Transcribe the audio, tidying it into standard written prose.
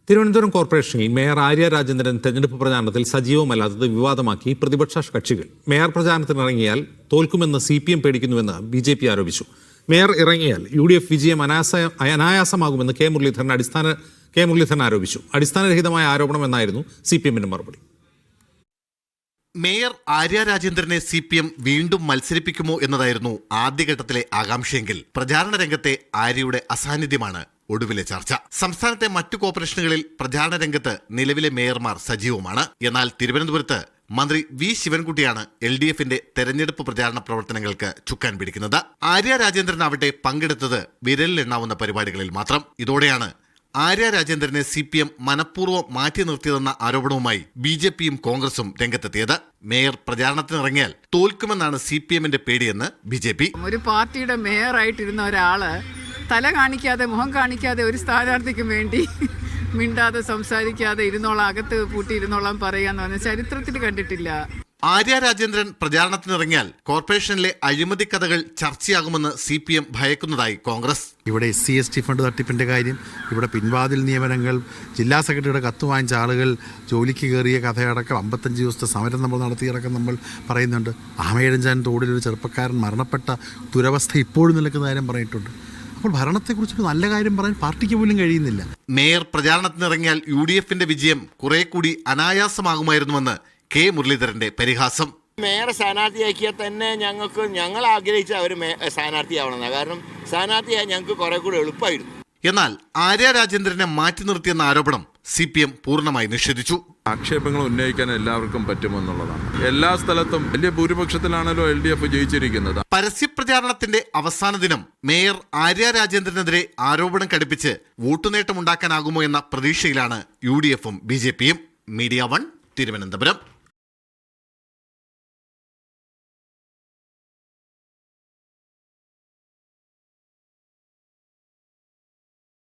തിരുവനന്തപുരം കോർപ്പറേഷനിൽ മേയർ ആര്യ രാജേന്ദ്രൻ തെരഞ്ഞെടുപ്പ് പ്രചാരണത്തിൽ സജീവമല്ലാത്തത് വിവാദമാക്കി പ്രതിപക്ഷ കക്ഷികൾ. മേയർ പ്രചാരണത്തിനിറങ്ങിയാൽ തോൽക്കുമെന്ന് CPM പേടിക്കുന്നുവെന്ന് BJP ആരോപിച്ചു. മേയർ ഇറങ്ങിയാൽ UDF വിജയം അനായാസമാകുമെന്ന് കെ മുരളീധരൻ ആരോപിച്ചു. അടിസ്ഥാനരഹിതമായ ആരോപണമെന്നായിരുന്നു CPMന്റെ മറുപടി. മേയർ ആര്യ രാജേന്ദ്രനെ CPM വീണ്ടും മത്സരിപ്പിക്കുമോ എന്നതായിരുന്നു ആദ്യഘട്ടത്തിലെ ആകാംക്ഷയെങ്കിൽ പ്രചാരണ രംഗത്തെ ആര്യയുടെ അസാന്നിധ്യമാണ് ഒടുവിലെ ചർച്ച. സംസ്ഥാനത്തെ മറ്റു കോർപ്പറേഷനുകളിൽ പ്രചാരണ രംഗത്ത് നിലവിലെ മേയർമാർ സജീവമാണ്. എന്നാൽ തിരുവനന്തപുരത്ത് മന്ത്രി V ശിവൻകുട്ടിയാണ് LDFന്റെ തെരഞ്ഞെടുപ്പ് പ്രചാരണ പ്രവർത്തനങ്ങൾക്ക് ചുക്കാൻ പിടിക്കുന്നത്. ആര്യ രാജേന്ദ്രൻ ആവട്ടെ പങ്കെടുത്തത് വിരലിലെണ്ണാവുന്ന പരിപാടികളിൽ മാത്രം. ഇതോടെയാണ് ആര്യ രാജേന്ദ്രനെ CPM മനഃപൂർവ്വം മാറ്റി നിർത്തിയതെന്ന ആരോപണവുമായി BJPയും കോൺഗ്രസും രംഗത്തെത്തിയത്. മേയർ പ്രചാരണത്തിനിറങ്ങിയാൽ തോൽക്കുമെന്നാണ് CPMന്റെ പേടിയെന്ന് BJP. ഒരു പാർട്ടിയുടെ മേയറായിട്ടിരുന്ന ഒരാള് തല കാണിക്കാതെ മുഖം കാണിക്കാതെ ഒരു സ്ഥാനാർത്ഥിക്കും വേണ്ടി മിണ്ടാതെ സംസാരിക്കാതെ ഇരുന്നോളാം, അകത്ത് പൂട്ടി ഇരുന്നോളാം പറയാന്ന് പറഞ്ഞ ചരിത്രത്തിൽ കണ്ടിട്ടില്ല. ആര്യ രാജേന്ദ്രൻ പ്രചാരണത്തിനിറങ്ങിയാൽ കോർപ്പറേഷനിലെ അഴിമതി കഥകൾ ചർച്ചയാകുമെന്ന് CPM ഭയക്കുന്നതായി കോൺഗ്രസ്. ഇവിടെ SC/ST ഫണ്ട് തട്ടിപ്പിൻ്റെ കാര്യം, ഇവിടെ പിൻവാതിൽ നിയമനങ്ങൾ, ജില്ലാ സെക്രട്ടറിയുടെ കത്ത് വാങ്ങിച്ച ആളുകൾ ജോലിക്ക് കയറിയ കഥയടക്കം 55 ദിവസത്തെ സമരം നമ്മൾ നടത്തിയടക്കം നമ്മൾ പറയുന്നുണ്ട്. ആമേഴഞ്ചാൻ തോടിലൊരു ചെറുപ്പക്കാരൻ മരണപ്പെട്ട ദുരവസ്ഥ ഇപ്പോഴും നിൽക്കുന്ന കാര്യം പറഞ്ഞിട്ടുണ്ട്. അപ്പോൾ ഭരണത്തെക്കുറിച്ചൊരു നല്ല കാര്യം പറയാൻ പാർട്ടിക്ക് പോലും കഴിയുന്നില്ല. മേയർ പ്രചാരണത്തിനിറങ്ങിയാൽ UDFന്റെ വിജയം കുറെ കൂടി അനായാസമാകുമായിരുന്നുവെന്ന് കെ മുരളീധരന്റെ പരിഹാസം. മേയർ സ്ഥാനാർത്ഥിയാക്കിയാൽ തന്നെ ഞങ്ങൾ ആഗ്രഹിച്ച അവർ സ്ഥാനാർത്ഥിയാവണമെന്നാണ്. കാരണം സ്ഥാനാർത്ഥിയായി ഞങ്ങൾക്ക് കുറെ കൂടി എളുപ്പമായിരുന്നു. എന്നാൽ ആര്യ രാജേന്ദ്രനെ മാറ്റി നിർത്തിയെന്ന ആരോപണം CPM പൂർണ്ണമായി നിഷേധിച്ചു. ആക്ഷേപങ്ങൾ ഉന്നയിക്കാൻ എല്ലാവർക്കും പറ്റുമെന്നുള്ളതാണ്. എല്ലാ സ്ഥലത്തും വലിയ ഭൂരിപക്ഷത്തിലാണല്ലോ LDF ജയിച്ചിരിക്കുന്നത്. പരസ്യപ്രചാരണത്തിന്റെ അവസാന ദിനം മേയർ ആര്യ രാജേന്ദ്രനെതിരെ ആരോപണം കടുപ്പിച്ച് വോട്ടുനേട്ടമുണ്ടാക്കാനാകുമോ എന്ന പ്രതീക്ഷയിലാണ് UDFും BJPയും. മീഡിയ 1 തിരുവനന്തപുരം.